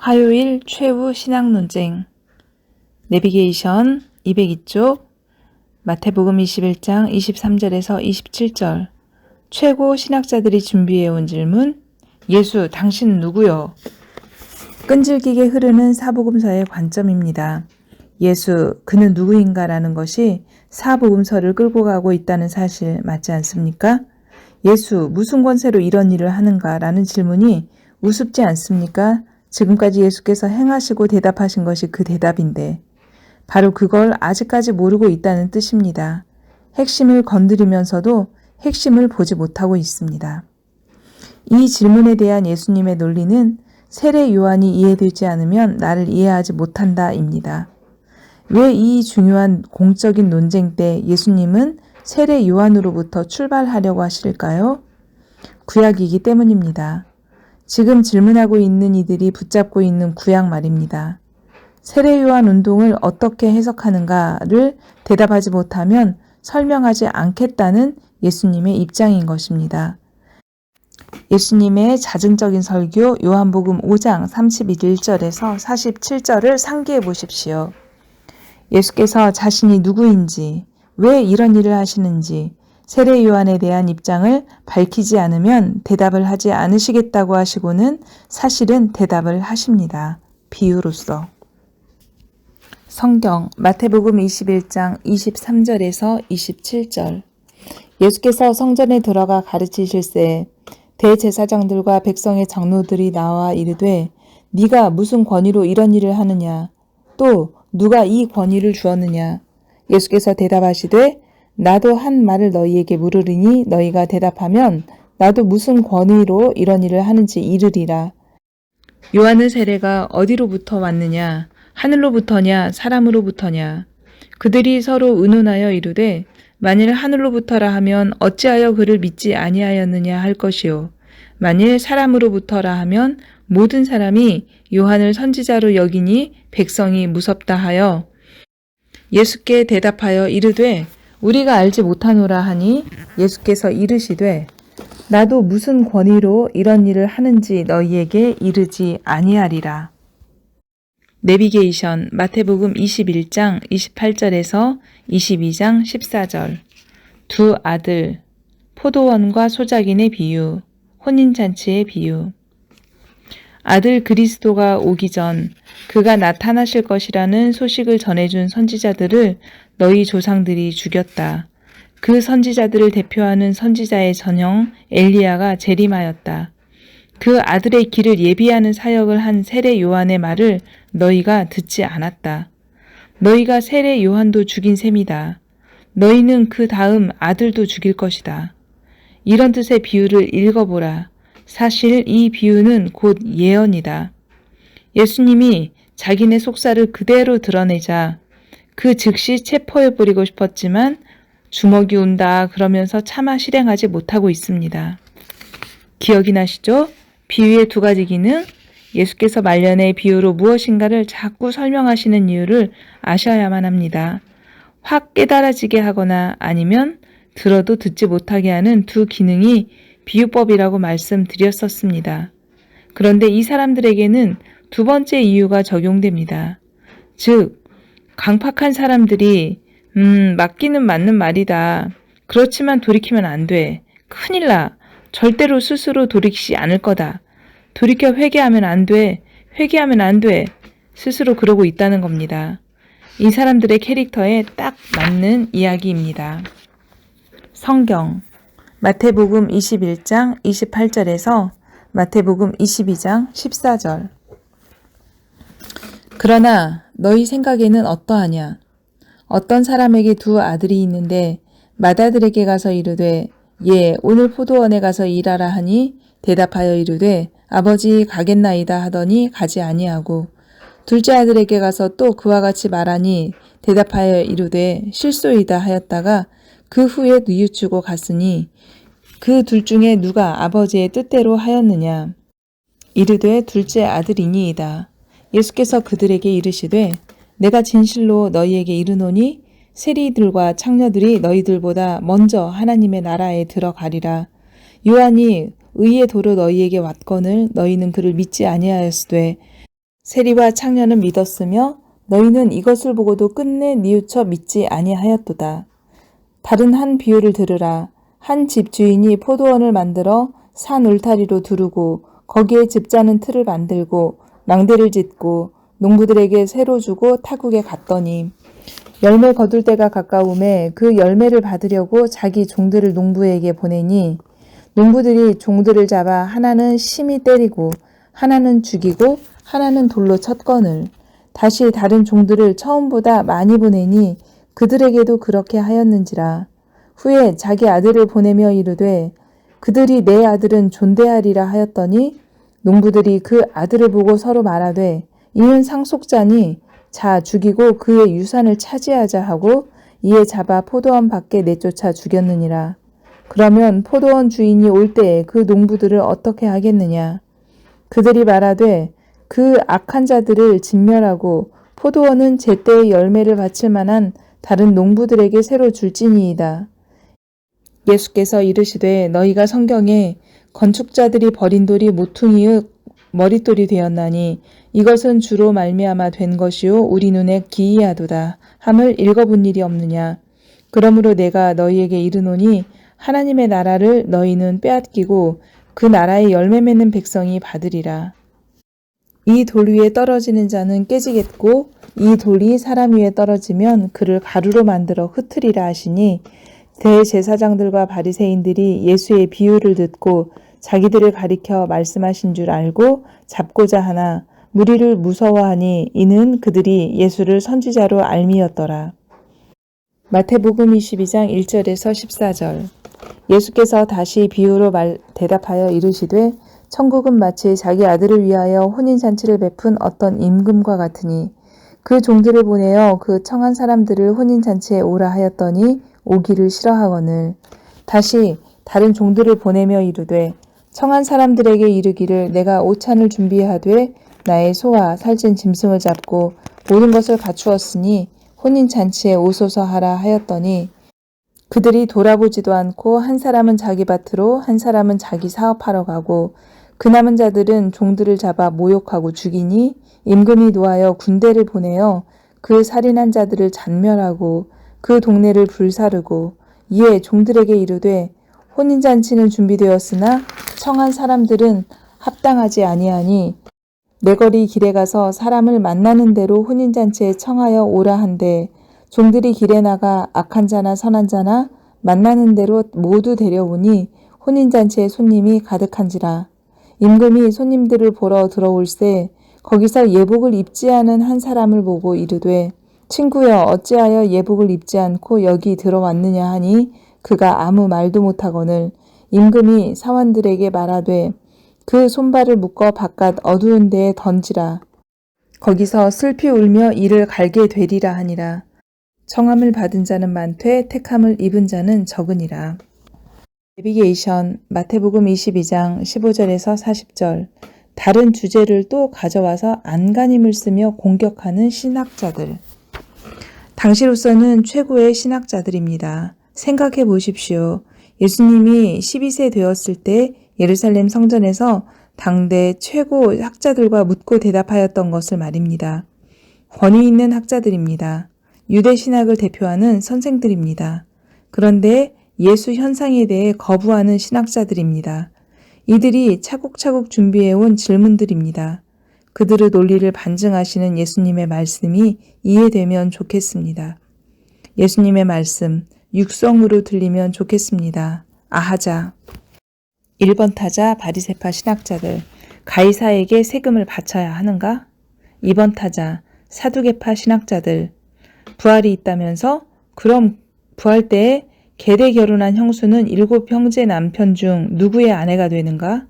화요일 최후 신학 논쟁 내비게이션 202쪽 마태복음 21장 23절에서 27절 최고 신학자들이 준비해온 질문 예수 당신 누구요? 끈질기게 흐르는 사복음서의 관점입니다. 예수 그는 누구인가라는 것이 사복음서를 끌고 가고 있다는 사실 맞지 않습니까? 예수 무슨 권세로 이런 일을 하는가라는 질문이 우습지 않습니까? 지금까지 예수께서 행하시고 대답하신 것이 그 대답인데 바로 그걸 아직까지 모르고 있다는 뜻입니다. 핵심을 건드리면서도 핵심을 보지 못하고 있습니다. 이 질문에 대한 예수님의 논리는 세례 요한이 이해되지 않으면 나를 이해하지 못한다입니다. 왜 이 중요한 공적인 논쟁 때 예수님은 세례 요한으로부터 출발하려고 하실까요? 구약이기 때문입니다. 지금 질문하고 있는 이들이 붙잡고 있는 구약 말입니다. 세례 요한 운동을 어떻게 해석하는가를 대답하지 못하면 설명하지 않겠다는 예수님의 입장인 것입니다. 예수님의 자증적인 설교 요한복음 5장 31절에서 47절을 상기해 보십시오. 예수께서 자신이 누구인지, 왜 이런 일을 하시는지 세례 요한에 대한 입장을 밝히지 않으면 대답을 하지 않으시겠다고 하시고는 사실은 대답을 하십니다. 비유로서. 성경 마태복음 21장 23절에서 27절 예수께서 성전에 들어가 가르치실새 대제사장들과 백성의 장로들이 나와 이르되 네가 무슨 권위로 이런 일을 하느냐 또 누가 이 권위를 주었느냐 예수께서 대답하시되 나도 한 말을 너희에게 물으리니 너희가 대답하면 나도 무슨 권위로 이런 일을 하는지 이르리라. 요한의 세례가 어디로부터 왔느냐 하늘로부터냐 사람으로부터냐 그들이 서로 의논하여 이르되 만일 하늘로부터라 하면 어찌하여 그를 믿지 아니하였느냐 할 것이요 만일 사람으로부터라 하면 모든 사람이 요한을 선지자로 여기니 백성이 무섭다 하여 예수께 대답하여 이르되 우리가 알지 못하노라 하니 예수께서 이르시되 나도 무슨 권위로 이런 일을 하는지 너희에게 이르지 아니하리라. 내비게이션 마태복음 21장 28절에서 22장 14절 두 아들 포도원과 소작인의 비유 혼인잔치의 비유 아들 그리스도가 오기 전 그가 나타나실 것이라는 소식을 전해준 선지자들을 너희 조상들이 죽였다. 그 선지자들을 대표하는 선지자의 전형 엘리야가 재림하였다. 그 아들의 길을 예비하는 사역을 한 세례 요한의 말을 너희가 듣지 않았다. 너희가 세례 요한도 죽인 셈이다. 너희는 그 다음 아들도 죽일 것이다. 이런 뜻의 비유를 읽어보라. 사실 이 비유는 곧 예언이다. 예수님이 자기네 속살을 그대로 드러내자 그 즉시 체포해버리고 싶었지만 주먹이 온다 그러면서 차마 실행하지 못하고 있습니다. 기억이 나시죠? 비유의 두 가지 기능, 예수께서 말년의 비유로 무엇인가를 자꾸 설명하시는 이유를 아셔야만 합니다. 확 깨달아지게 하거나 아니면 들어도 듣지 못하게 하는 두 기능이 비유법이라고 말씀드렸었습니다. 그런데 이 사람들에게는 두 번째 이유가 적용됩니다. 즉, 강팍한 사람들이 맞기는 맞는 말이다. 그렇지만 돌이키면 안 돼. 큰일 나. 절대로 스스로 돌이키지 않을 거다. 돌이켜 회개하면 안 돼. 회개하면 안 돼. 스스로 그러고 있다는 겁니다. 이 사람들의 캐릭터에 딱 맞는 이야기입니다. 성경 마태복음 21장 28절에서 마태복음 22장 14절 그러나 너희 생각에는 어떠하냐? 어떤 사람에게 두 아들이 있는데 맏아들에게 가서 이르되 예 오늘 포도원에 가서 일하라 하니 대답하여 이르되 아버지 가겠나이다 하더니 가지 아니하고 둘째 아들에게 가서 또 그와 같이 말하니 대답하여 이르되 실소이다 하였다가 그 후에 뉘우치고 갔으니 그 둘 중에 누가 아버지의 뜻대로 하였느냐? 이르되 둘째 아들이니이다. 예수께서 그들에게 이르시되 내가 진실로 너희에게 이르노니 세리들과 창녀들이 너희들보다 먼저 하나님의 나라에 들어가리라. 요한이 의의 도로 너희에게 왔거늘 너희는 그를 믿지 아니하였으되 세리와 창녀는 믿었으며 너희는 이것을 보고도 끝내 뉘우쳐 믿지 아니하였도다. 다른 한 비유를 들으라. 한 집 주인이 포도원을 만들어 산 울타리로 두르고 거기에 집 자는 틀을 만들고 망대를 짓고 농부들에게 새로 주고 타국에 갔더니 열매 거둘 때가 가까움에 그 열매를 받으려고 자기 종들을 농부에게 보내니 농부들이 종들을 잡아 하나는 심히 때리고 하나는 죽이고 하나는 돌로 쳤거늘 다시 다른 종들을 처음보다 많이 보내니 그들에게도 그렇게 하였는지라. 후에 자기 아들을 보내며 이르되 그들이 내 아들은 존대하리라 하였더니 농부들이 그 아들을 보고 서로 말하되 이는 상속자니 자 죽이고 그의 유산을 차지하자 하고 이에 잡아 포도원 밖에 내쫓아 죽였느니라. 그러면 포도원 주인이 올 때에 그 농부들을 어떻게 하겠느냐. 그들이 말하되 그 악한 자들을 진멸하고 포도원은 제때의 열매를 바칠 만한 다른 농부들에게 새로 줄지니이다. 예수께서 이르시되 너희가 성경에 건축자들이 버린 돌이 모퉁이의 머릿돌이 되었나니 이것은 주로 말미암아 된 것이요 우리 눈에 기이하도다 함을 읽어본 일이 없느냐. 그러므로 내가 너희에게 이르노니 하나님의 나라를 너희는 빼앗기고 그 나라의 열매 맺는 백성이 받으리라. 이 돌 위에 떨어지는 자는 깨지겠고 이 돌이 사람 위에 떨어지면 그를 가루로 만들어 흩으리라 하시니 대제사장들과 바리새인들이 예수의 비유를 듣고 자기들을 가리켜 말씀하신 줄 알고 잡고자 하나 무리를 무서워하니 이는 그들이 예수를 선지자로 알미었더라. 마태복음 22장 1절에서 14절. 예수께서 다시 비유로 대답하여 이르시되 천국은 마치 자기 아들을 위하여 혼인잔치를 베푼 어떤 임금과 같으니 그 종들을 보내어 그 청한 사람들을 혼인잔치에 오라 하였더니 오기를 싫어하거늘 다시 다른 종들을 보내며 이르되 청한 사람들에게 이르기를 내가 오찬을 준비하되 나의 소와 살찐 짐승을 잡고 모든 것을 갖추었으니 혼인잔치에 오소서 하라 하였더니 그들이 돌아보지도 않고 한 사람은 자기 밭으로 한 사람은 자기 사업하러 가고 그 남은 자들은 종들을 잡아 모욕하고 죽이니 임금이 노하여 군대를 보내어 그 살인한 자들을 잔멸하고 그 동네를 불사르고 이에 종들에게 이르되 혼인잔치는 준비되었으나 청한 사람들은 합당하지 아니하니 내거리 길에 가서 사람을 만나는 대로 혼인잔치에 청하여 오라 한데 종들이 길에 나가 악한 자나 선한 자나 만나는 대로 모두 데려오니 혼인잔치에 손님이 가득한지라. 임금이 손님들을 보러 들어올세 거기서 예복을 입지 않은 한 사람을 보고 이르되 친구여 어찌하여 예복을 입지 않고 여기 들어왔느냐 하니 그가 아무 말도 못하거늘 임금이 사원들에게 말하되 그 손발을 묶어 바깥 어두운 데에 던지라. 거기서 슬피 울며 이를 갈게 되리라 하니라. 청함을 받은 자는 많되 택함을 입은 자는 적으니라. 내비게이션 마태복음 22장 15절에서 40절. 다른 주제를 또 가져와서 안간힘을 쓰며 공격하는 신학자들. 당시로서는 최고의 신학자들입니다. 생각해 보십시오. 예수님이 12세 되었을 때 예루살렘 성전에서 당대 최고 학자들과 묻고 대답하였던 것을 말입니다. 권위 있는 학자들입니다. 유대 신학을 대표하는 선생들입니다. 그런데 예수 현상에 대해 거부하는 신학자들입니다. 이들이 차곡차곡 준비해온 질문들입니다. 그들의 논리를 반증하시는 예수님의 말씀이 이해되면 좋겠습니다. 예수님의 말씀, 육성으로 들리면 좋겠습니다. 아하자. 1번 타자 바리새파 신학자들, 가이사에게 세금을 바쳐야 하는가? 2번 타자 사두개파 신학자들, 부활이 있다면서? 그럼 부활 때에 계대 결혼한 형수는 7 형제 남편 중 누구의 아내가 되는가?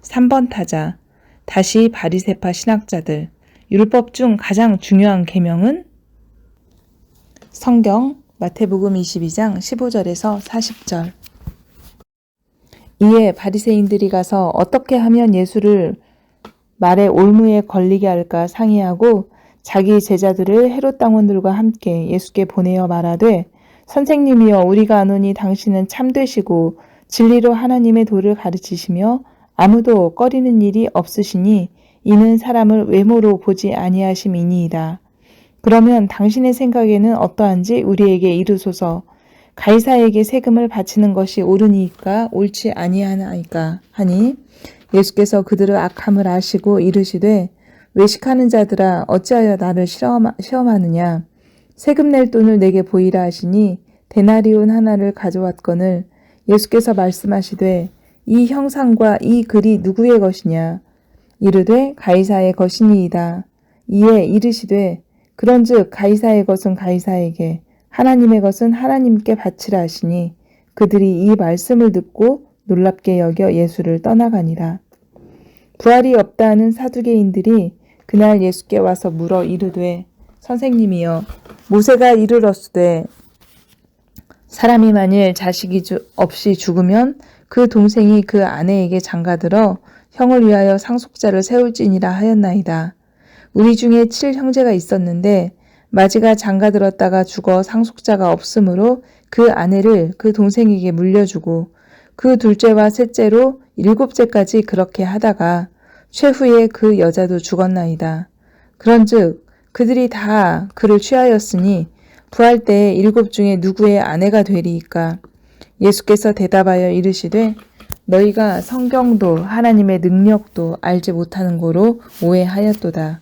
3번 타자 다시 바리새파 신학자들, 율법 중 가장 중요한 계명은? 성경 마태복음 22장 15절에서 40절. 이에 바리새인들이 가서 어떻게 하면 예수를 말의 올무에 걸리게 할까 상의하고 자기 제자들을 헤롯 당원들과 함께 예수께 보내어 말하되 선생님이여 우리가 아노니 당신은 참되시고 진리로 하나님의 도를 가르치시며 아무도 꺼리는 일이 없으시니 이는 사람을 외모로 보지 아니하심이니이다. 그러면 당신의 생각에는 어떠한지 우리에게 이르소서. 가이사에게 세금을 바치는 것이 옳으니까 옳지 아니하나이까 하니 예수께서 그들의 악함을 아시고 이르시되 외식하는 자들아 어찌하여 나를 시험하느냐. 세금 낼 돈을 내게 보이라 하시니 데나리온 하나를 가져왔거늘 예수께서 말씀하시되 이 형상과 이 글이 누구의 것이냐. 이르되 가이사의 것이니이다. 이에 이르시되 그런즉 가이사의 것은 가이사에게 하나님의 것은 하나님께 바치라 하시니 그들이 이 말씀을 듣고 놀랍게 여겨 예수를 떠나가니라. 부활이 없다 하는 사두개인들이 그날 예수께 와서 물어 이르되 선생님이여 모세가 이르렀으되 사람이 만일 자식이 없이 죽으면 그 동생이 그 아내에게 장가들어 형을 위하여 상속자를 세울지니라 하였나이다. 우리 중에 7형제가 있었는데 마지가 장가들었다가 죽어 상속자가 없으므로 그 아내를 그 동생에게 물려주고 그 둘째와 셋째로 7째까지 그렇게 하다가 최후에 그 여자도 죽었나이다. 그런즉 그들이 다 그를 취하였으니 부활 때에 7 중에 누구의 아내가 되리이까? 예수께서 대답하여 이르시되 너희가 성경도 하나님의 능력도 알지 못하는 고로 오해하였도다.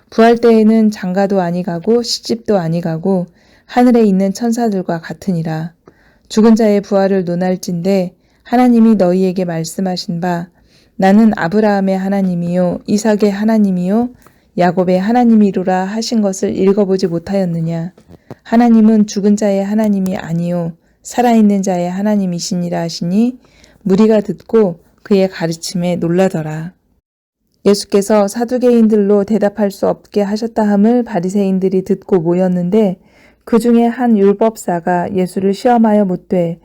부활 때에는 장가도 아니가고 시집도 아니가고 하늘에 있는 천사들과 같으니라. 죽은 자의 부활을 논할진대 하나님이 너희에게 말씀하신 바 나는 아브라함의 하나님이요 이삭의 하나님이요 야곱의 하나님이로라 하신 것을 읽어보지 못하였느냐. 하나님은 죽은 자의 하나님이 아니요 살아있는 자의 하나님이시니라 하시니 무리가 듣고 그의 가르침에 놀라더라. 예수께서 사두개인들로 대답할 수 없게 하셨다 함을 바리새인들이 듣고 모였는데 그 중에 한 율법사가 예수를 시험하여 묻되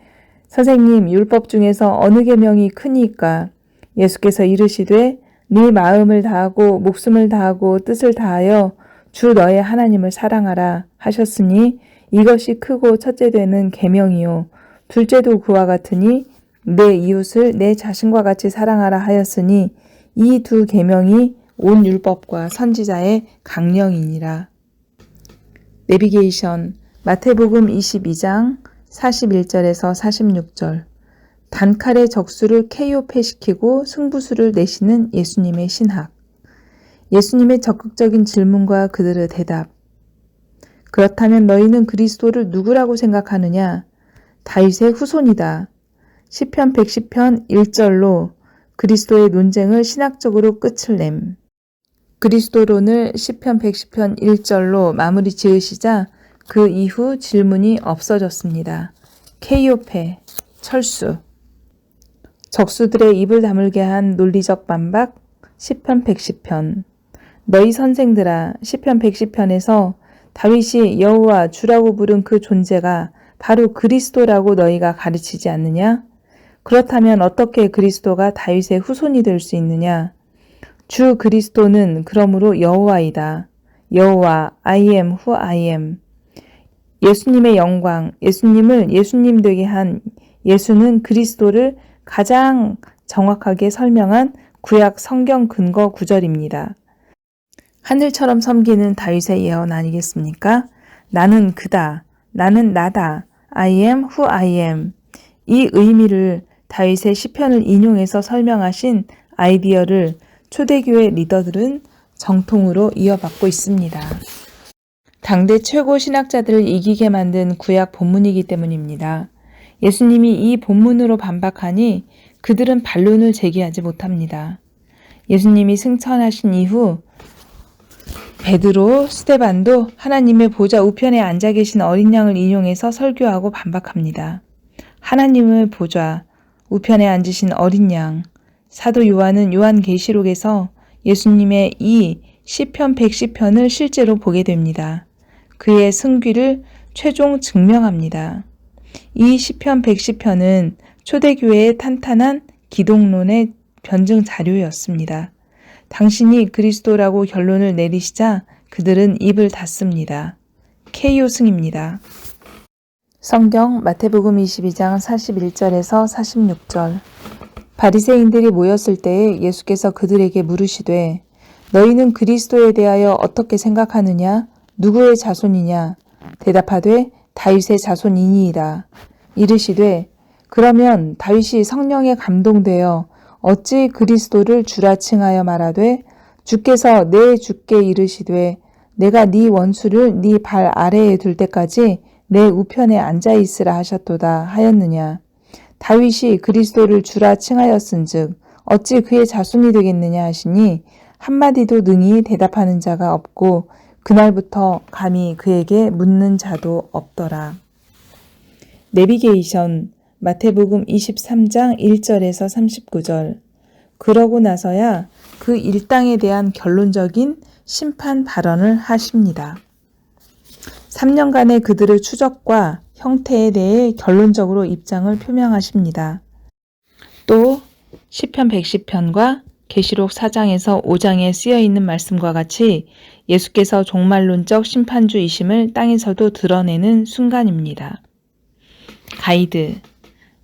선생님 율법 중에서 어느 계명이 크니까? 예수께서 이르시되 네 마음을 다하고 목숨을 다하고 뜻을 다하여 주 너의 하나님을 사랑하라 하셨으니 이것이 크고 첫째 되는 계명이요 둘째도 그와 같으니 내 이웃을 내 자신과 같이 사랑하라 하였으니 이 2 계명이 온 율법과 선지자의 강령이니라. 내비게이션 마태복음 22장 41절에서 46절 단칼에 적수를 KO패시키고 승부수를 내시는 예수님의 신학. 예수님의 적극적인 질문과 그들의 대답. 그렇다면 너희는 그리스도를 누구라고 생각하느냐? 다윗의 후손이다. 시편 110편 1절로 그리스도의 논쟁을 신학적으로 끝을 냄. 그리스도론을 시편 110편 1절로 마무리 지으시자 그 이후 질문이 없어졌습니다. KO패, 철수. 적수들의 입을 다물게 한 논리적 반박, 시편 110편. 너희 선생들아, 시편 110편에서 다윗이 여호와 주라고 부른 그 존재가 바로 그리스도라고 너희가 가르치지 않느냐? 그렇다면 어떻게 그리스도가 다윗의 후손이 될 수 있느냐? 주 그리스도는 그러므로 여호와이다. 여호와, I am who I am. 예수님의 영광, 예수님을 예수님 되게 한 예수는 그리스도를 가장 정확하게 설명한 구약 성경 근거 구절입니다. 하늘처럼 섬기는 다윗의 예언 아니겠습니까? 나는 그다. 나는 나다. I am who I am. 이 의미를 다윗의 시편을 인용해서 설명하신 아이디어를 초대교회 리더들은 정통으로 이어받고 있습니다. 당대 최고 신학자들을 이기게 만든 구약 본문이기 때문입니다. 예수님이 이 본문으로 반박하니 그들은 반론을 제기하지 못합니다. 예수님이 승천하신 이후 베드로, 스데반도 하나님의 보좌 우편에 앉아 계신 어린 양을 인용해서 설교하고 반박합니다. 하나님의 보좌 우편에 앉으신 어린 양. 사도 요한은 요한계시록에서 예수님의 이 시편 110편을 실제로 보게 됩니다. 그의 승귀를 최종 증명합니다. 이 시편 110편은 초대교회의 탄탄한 기독론의 변증 자료였습니다. 당신이 그리스도라고 결론을 내리시자 그들은 입을 닫습니다. KO승입니다. 성경 마태복음 22장 41절에서 46절. 바리새인들이 모였을 때에 예수께서 그들에게 물으시되 너희는 그리스도에 대하여 어떻게 생각하느냐? 누구의 자손이냐? 대답하되 다윗의 자손이니이다. 이르시되 그러면 다윗이 성령에 감동되어 어찌 그리스도를 주라 칭하여 말하되 주께서 내 주께 이르시되 내가 네 원수를 네 발 아래에 둘 때까지 내 우편에 앉아 있으라 하셨도다 하였느냐. 다윗이 그리스도를 주라 칭하였은즉 어찌 그의 자손이 되겠느냐 하시니 한마디도 능히 대답하는 자가 없고 그날부터 감히 그에게 묻는 자도 없더라. 내비게이션 마태복음 23장 1절에서 39절. 그러고 나서야 그 일당에 대한 결론적인 심판 발언을 하십니다. 3년간의 그들의 추적과 형태에 대해 결론적으로 입장을 표명하십니다. 또 시편 110편과 계시록 4장에서 5장에 쓰여있는 말씀과 같이 예수께서 종말론적 심판주이심을 땅에서도 드러내는 순간입니다. 가이드.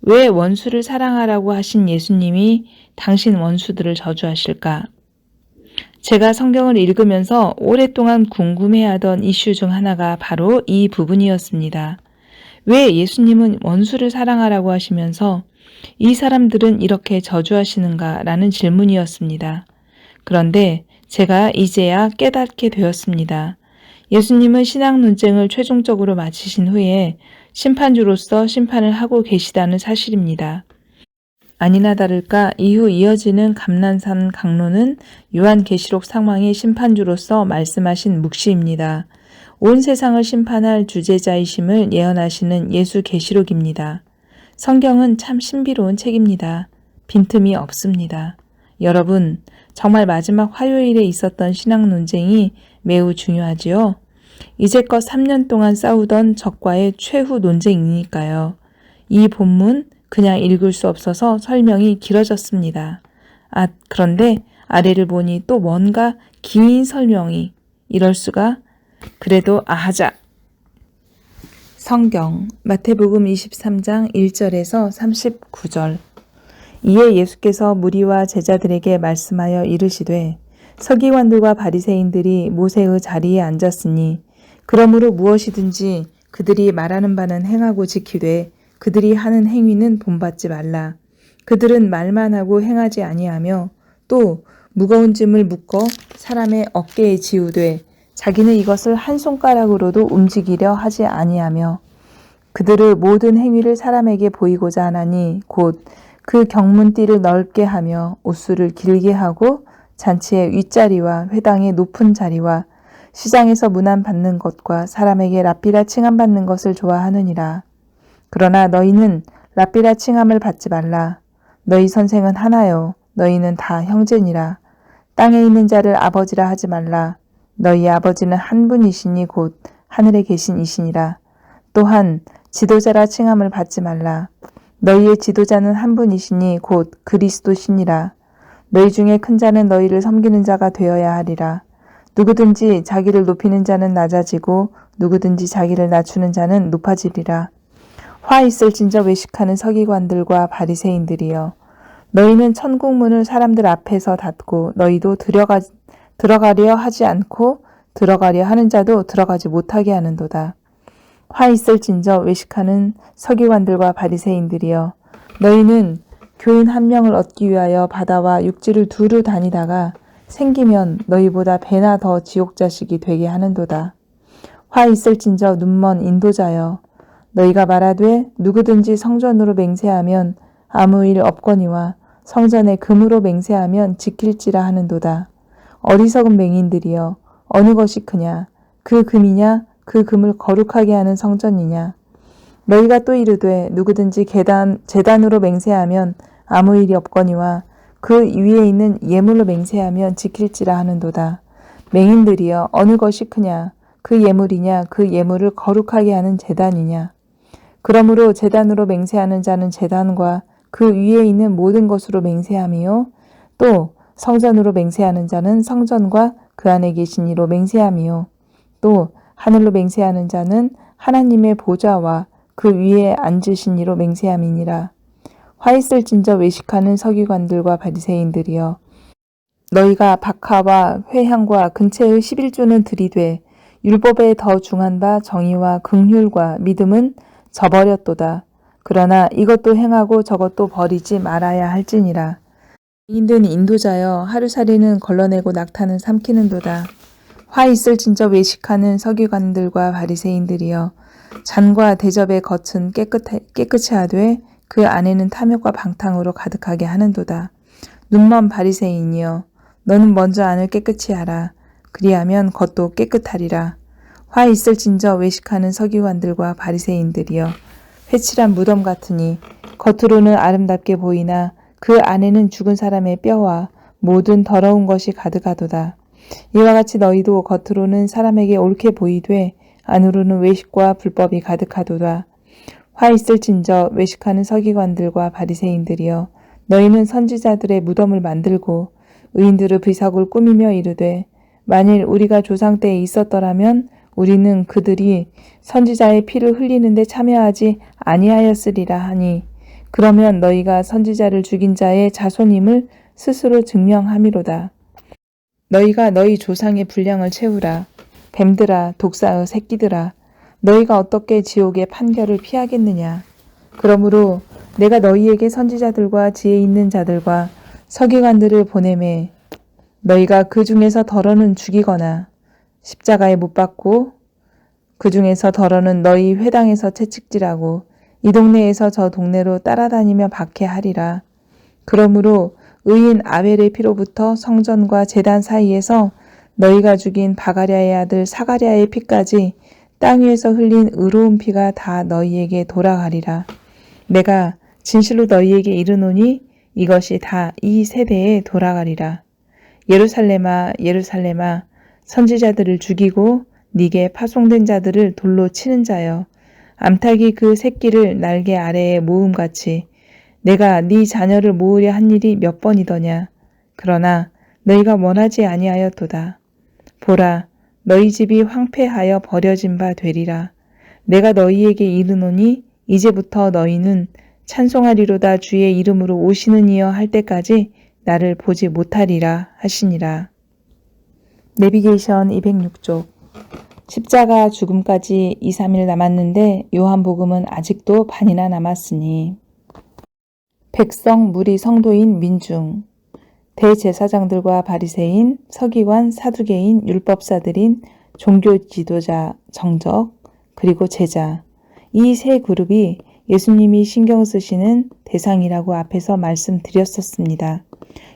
왜 원수를 사랑하라고 하신 예수님이 당신 원수들을 저주하실까? 제가 성경을 읽으면서 오랫동안 궁금해하던 이슈 중 하나가 바로 이 부분이었습니다. 왜 예수님은 원수를 사랑하라고 하시면서 이 사람들은 이렇게 저주하시는가 라는 질문이었습니다. 그런데 제가 이제야 깨닫게 되었습니다. 예수님은 신학 논쟁을 최종적으로 마치신 후에 심판주로서 심판을 하고 계시다는 사실입니다. 아니나 다를까 이후 이어지는 감난산 강론은 요한계시록 상황의 심판주로서 말씀하신 묵시입니다. 온 세상을 심판할 주제자이심을 예언하시는 예수 계시록입니다. 성경은 참 신비로운 책입니다. 빈틈이 없습니다. 여러분, 정말 마지막 화요일에 있었던 신학 논쟁이 매우 중요하지요. 이제껏 3년 동안 싸우던 적과의 최후 논쟁이니까요. 이 본문 그냥 읽을 수 없어서 설명이 길어졌습니다. 그런데 아래를 보니 또 뭔가 긴 설명이. 이럴 수가? 그래도 하자. 성경 마태복음 23장 1절에서 39절. 이에 예수께서 무리와 제자들에게 말씀하여 이르시되 서기관들과 바리새인들이 모세의 자리에 앉았으니 그러므로 무엇이든지 그들이 말하는 바는 행하고 지키되 그들이 하는 행위는 본받지 말라. 그들은 말만 하고 행하지 아니하며 또 무거운 짐을 묶어 사람의 어깨에 지우되 자기는 이것을 한 손가락으로도 움직이려 하지 아니하며 그들의 모든 행위를 사람에게 보이고자 하나니 곧 그 경문띠를 넓게 하며 옷수를 길게 하고 잔치의 윗자리와 회당의 높은 자리와 시장에서 문안 받는 것과 사람에게 랍비라 칭함 받는 것을 좋아하느니라. 그러나 너희는 랍비라 칭함을 받지 말라. 너희 선생은 하나요. 너희는 다 형제니라. 땅에 있는 자를 아버지라 하지 말라. 너희 아버지는 한 분이시니 곧 하늘에 계신 이시니라. 또한 지도자라 칭함을 받지 말라. 너희의 지도자는 한 분이시니 곧 그리스도시니라. 너희 중에 큰 자는 너희를 섬기는 자가 되어야 하리라. 누구든지 자기를 높이는 자는 낮아지고 누구든지 자기를 낮추는 자는 높아지리라. 화 있을진저 외식하는 서기관들과 바리새인들이여, 너희는 천국문을 사람들 앞에서 닫고 너희도 들어가려 하지 않고 들어가려 하는 자도 들어가지 못하게 하는도다. 화 있을진저 외식하는 서기관들과 바리새인들이여, 너희는 교인 한 명을 얻기 위하여 바다와 육지를 두루 다니다가 생기면 너희보다 배나 더 지옥자식이 되게 하는도다. 화 있을진저 눈먼 인도자여, 너희가 말하되 누구든지 성전으로 맹세하면 아무 일 없거니와 성전에 금으로 맹세하면 지킬지라 하는도다. 어리석은 맹인들이여, 어느 것이 크냐? 그 금이냐? 그 금을 거룩하게 하는 성전이냐? 너희가 또 이르되 누구든지 제단으로 맹세하면 아무 일이 없거니와 그 위에 있는 예물로 맹세하면 지킬지라 하는도다. 맹인들이여, 어느 것이 크냐? 그 예물이냐? 그 예물을 거룩하게 하는 제단이냐? 그러므로 제단으로 맹세하는 자는 제단과 그 위에 있는 모든 것으로 맹세함이요, 또 성전으로 맹세하는 자는 성전과 그 안에 계신 이로 맹세함이요, 또 하늘로 맹세하는 자는 하나님의 보좌와 그 위에 앉으신 이로 맹세함이니라. 화 있을진저 외식하는 서기관들과 바리새인들이여, 너희가 박하와 회향과 근체의 11조는 들이되 율법에 더 중한 바 정의와 긍휼과 믿음은 저버렸도다. 그러나 이것도 행하고 저것도 버리지 말아야 할지니라. 인된 인도자여 하루살이는 걸러내고 낙타는 삼키는도다. 화 있을진저 외식하는 서기관들과 바리새인들이여 잔과 대접의 겉은 깨끗이 하되 그 안에는 탐욕과 방탕으로 가득하게 하는도다. 눈먼 바리새인이여 너는 먼저 안을 깨끗이 하라. 그리하면 겉도 깨끗하리라. 화 있을진저 외식하는 서기관들과 바리새인들이여 회칠한 무덤 같으니 겉으로는 아름답게 보이나 그 안에는 죽은 사람의 뼈와 모든 더러운 것이 가득하도다. 이와 같이 너희도 겉으로는 사람에게 옳게 보이되 안으로는 외식과 불법이 가득하도다. 화 있을진저 외식하는 서기관들과 바리새인들이여 너희는 선지자들의 무덤을 만들고 의인들의 비석을 꾸미며 이르되 만일 우리가 조상 때에 있었더라면 우리는 그들이 선지자의 피를 흘리는데 참여하지 아니하였으리라 하니 그러면 너희가 선지자를 죽인 자의 자손임을 스스로 증명함이로다. 너희가 너희 조상의 분량을 채우라. 뱀들아 독사의 새끼들아 너희가 어떻게 지옥의 판결을 피하겠느냐. 그러므로 내가 너희에게 선지자들과 지혜 있는 자들과 서기관들을 보내매 너희가 그 중에서 더러는 죽이거나 십자가에 못 박고 그 중에서 더러는 너희 회당에서 채찍질하고 이 동네에서 저 동네로 따라다니며 박해하리라. 그러므로 의인 아벨의 피로부터 성전과 제단 사이에서 너희가 죽인 바가랴의 아들 사가랴의 피까지 땅 위에서 흘린 의로운 피가 다 너희에게 돌아가리라. 내가 진실로 너희에게 이르노니 이것이 다 이 세대에 돌아가리라. 예루살렘아 예루살렘아 선지자들을 죽이고 네게 파송된 자들을 돌로 치는 자여 암탉이 그 새끼를 날개 아래에 모음같이 내가 네 자녀를 모으려 한 일이 몇 번이더냐. 그러나 너희가 원하지 아니하였도다. 보라 너희 집이 황폐하여 버려진 바 되리라. 내가 너희에게 이르노니 이제부터 너희는 찬송하리로다 주의 이름으로 오시는 이여 할 때까지 나를 보지 못하리라 하시니라. 내비게이션 206쪽 십자가 죽음까지 2, 3일 남았는데 요한복음은 아직도 반이나 남았으니 백성, 무리, 성도인, 민중, 대제사장들과 바리새인, 서기관, 사두개인, 율법사들인, 종교 지도자, 정적, 그리고 제자 이 세 그룹이 예수님이 신경 쓰시는 대상이라고 앞에서 말씀드렸었습니다.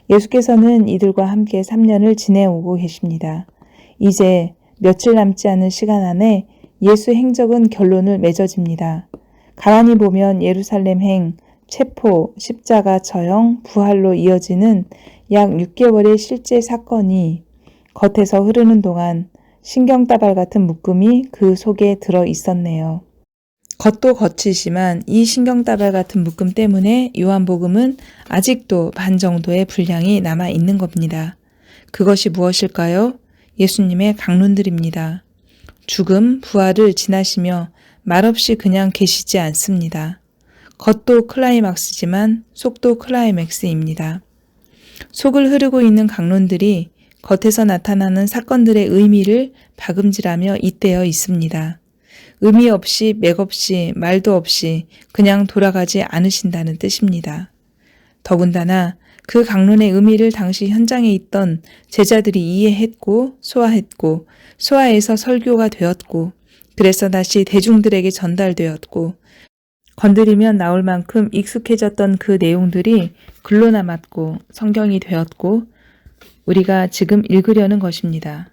예수께서는 이들과 함께 3년을 지내오고 계십니다. 이제 며칠 남지 않은 시간 안에 예수 행적은 결론을 맺어집니다. 가만히 보면 예루살렘 행, 체포, 십자가 처형, 부활로 이어지는 약 6개월의 실제 사건이 겉에서 흐르는 동안 신경다발 같은 묶음이 그 속에 들어 있었네요. 겉도 겉이지만 이 신경다발 같은 묶음 때문에 요한복음은 아직도 반 정도의 분량이 남아 있는 겁니다. 그것이 무엇일까요? 예수님의 강론들입니다. 죽음, 부활을 지나시며 말없이 그냥 계시지 않습니다. 겉도 클라이막스지만 속도 클라이맥스입니다. 속을 흐르고 있는 강론들이 겉에서 나타나는 사건들의 의미를 박음질하며 잇대어 있습니다. 의미 없이 맥없이 말도 없이 그냥 돌아가지 않으신다는 뜻입니다. 더군다나 그 강론의 의미를 당시 현장에 있던 제자들이 이해했고 소화했고 소화해서 설교가 되었고 그래서 다시 대중들에게 전달되었고 건드리면 나올 만큼 익숙해졌던 그 내용들이 글로 남았고 성경이 되었고 우리가 지금 읽으려는 것입니다.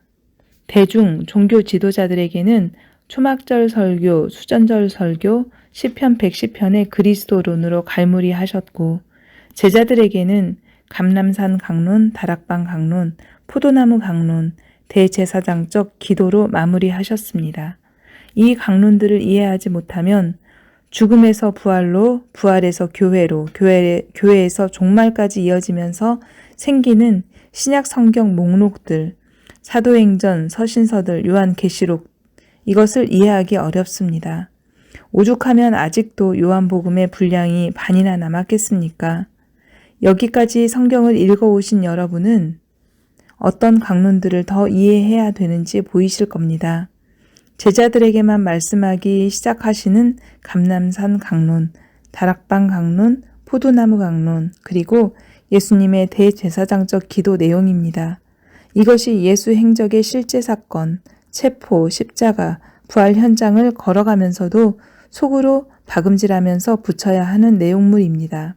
대중 종교 지도자들에게는 초막절 설교, 수전절 설교, 시편 110편의 그리스도론으로 갈무리하셨고 제자들에게는 감람산 강론, 다락방 강론, 포도나무 강론, 대제사장적 기도로 마무리하셨습니다. 이 강론들을 이해하지 못하면 죽음에서 부활로, 부활에서 교회로, 교회에서 종말까지 이어지면서 생기는 신약 성경 목록들, 사도행전, 서신서들, 요한계시록 이것을 이해하기 어렵습니다. 오죽하면 아직도 요한복음의 분량이 반이나 남았겠습니까? 여기까지 성경을 읽어오신 여러분은 어떤 강론들을 더 이해해야 되는지 보이실 겁니다. 제자들에게만 말씀하기 시작하시는 감람산 강론, 다락방 강론, 포도나무 강론, 그리고 예수님의 대제사장적 기도 내용입니다. 이것이 예수 행적의 실제 사건, 체포, 십자가, 부활 현장을 걸어가면서도 속으로 박음질하면서 붙여야 하는 내용물입니다.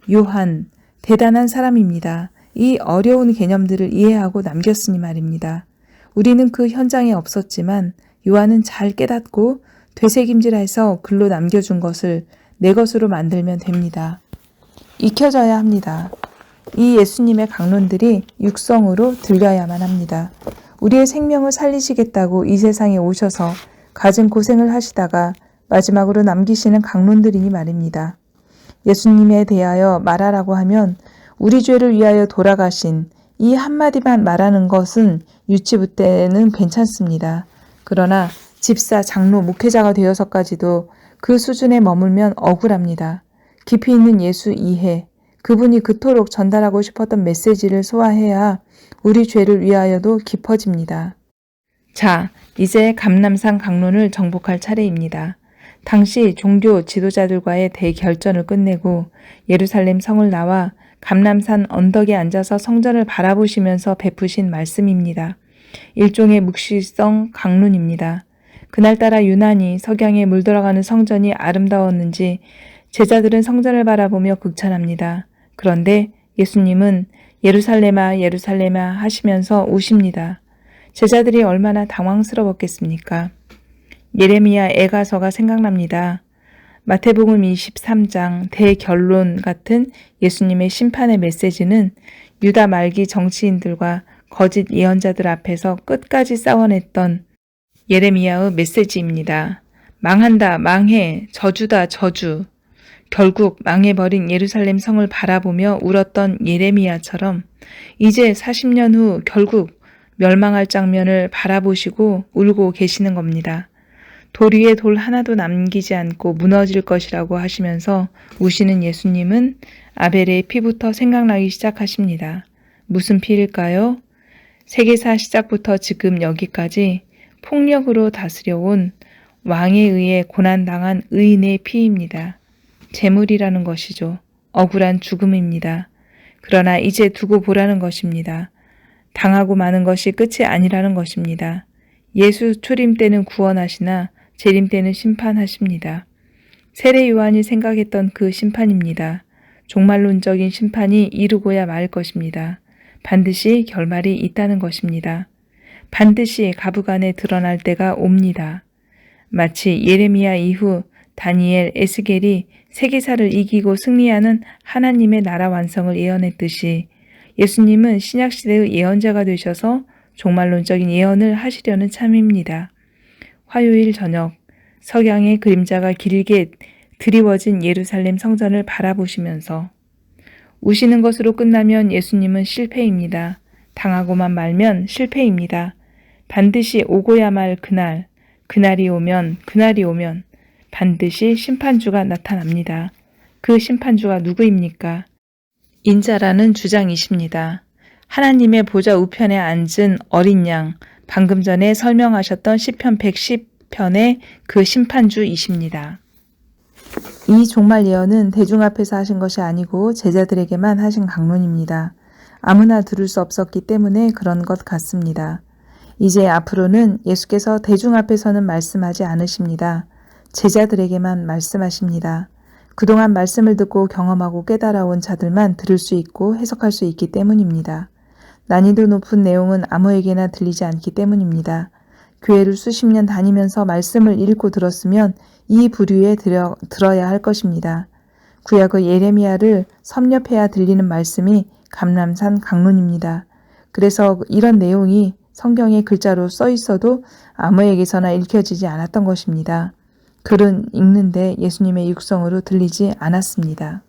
요한, 대단한 사람입니다. 이 어려운 개념들을 이해하고 남겼으니 말입니다. 우리는 그 현장에 없었지만 요한은 잘 깨닫고 되새김질해서 글로 남겨준 것을 내 것으로 만들면 됩니다. 익혀져야 합니다. 이 예수님의 강론들이 육성으로 들려야만 합니다. 우리의 생명을 살리시겠다고 이 세상에 오셔서 갖은 고생을 하시다가 마지막으로 남기시는 강론들이니 말입니다. 예수님에 대하여 말하라고 하면 우리 죄를 위하여 돌아가신 이 한마디만 말하는 것은 유치부 때는 괜찮습니다. 그러나 집사, 장로, 목회자가 되어서까지도 그 수준에 머물면 억울합니다. 깊이 있는 예수 이해, 그분이 그토록 전달하고 싶었던 메시지를 소화해야 우리 죄를 위하여도 깊어집니다. 자, 이제 감람산 강론을 정복할 차례입니다. 당시 종교 지도자들과의 대결전을 끝내고 예루살렘 성을 나와 감람산 언덕에 앉아서 성전을 바라보시면서 베푸신 말씀입니다. 일종의 묵시성 강론입니다. 그날따라 유난히 석양에 물들어가는 성전이 아름다웠는지 제자들은 성전을 바라보며 극찬합니다. 그런데 예수님은 예루살렘아 예루살렘아 하시면서 우십니다. 제자들이 얼마나 당황스러웠겠습니까? 예레미야 애가서가 생각납니다. 마태복음 23장 대결론 같은 예수님의 심판의 메시지는 유다 말기 정치인들과 거짓 예언자들 앞에서 끝까지 싸워냈던 예레미야의 메시지입니다. 망한다, 망해, 저주다, 저주. 결국 망해버린 예루살렘 성을 바라보며 울었던 예레미야처럼 이제 40년 후 결국 멸망할 장면을 바라보시고 울고 계시는 겁니다. 돌 위에 돌 하나도 남기지 않고 무너질 것이라고 하시면서 우시는 예수님은 아벨의 피부터 생각나기 시작하십니다. 무슨 피일까요? 세계사 시작부터 지금 여기까지 폭력으로 다스려온 왕에 의해 고난당한 의인의 피입니다. 재물이라는 것이죠. 억울한 죽음입니다. 그러나 이제 두고 보라는 것입니다. 당하고 마는 것이 끝이 아니라는 것입니다. 예수 초림 때는 구원하시나 재림 때는 심판하십니다. 세례 요한이 생각했던 그 심판입니다. 종말론적인 심판이 이루고야 말 것입니다. 반드시 결말이 있다는 것입니다. 반드시 가부간에 드러날 때가 옵니다. 마치 예레미야 이후 다니엘, 에스겔이 세계사를 이기고 승리하는 하나님의 나라 완성을 예언했듯이 예수님은 신약시대의 예언자가 되셔서 종말론적인 예언을 하시려는 참입니다. 화요일 저녁 석양의 그림자가 길게 드리워진 예루살렘 성전을 바라보시면서 우시는 것으로 끝나면 예수님은 실패입니다. 당하고만 말면 실패입니다. 반드시 오고야 말 그날이 오면 반드시 심판주가 나타납니다. 그 심판주가 누구입니까? 인자라는 주장이십니다. 하나님의 보좌 우편에 앉은 어린 양, 방금 전에 설명하셨던 시편 110편의 그 심판주이십니다. 이 종말 예언은 대중 앞에서 하신 것이 아니고 제자들에게만 하신 강론입니다. 아무나 들을 수 없었기 때문에 그런 것 같습니다. 이제 앞으로는 예수께서 대중 앞에서는 말씀하지 않으십니다. 제자들에게만 말씀하십니다. 그동안 말씀을 듣고 경험하고 깨달아온 자들만 들을 수 있고 해석할 수 있기 때문입니다. 난이도 높은 내용은 아무에게나 들리지 않기 때문입니다. 교회를 수십 년 다니면서 말씀을 읽고 들었으면 이 부류에 들어야 할 것입니다. 구약의 예레미야를 섭렵해야 들리는 말씀이 감람산 강론입니다. 그래서 이런 내용이 성경에 글자로 써 있어도 아무에게서나 읽혀지지 않았던 것입니다. 글은 읽는데 예수님의 육성으로 들리지 않았습니다.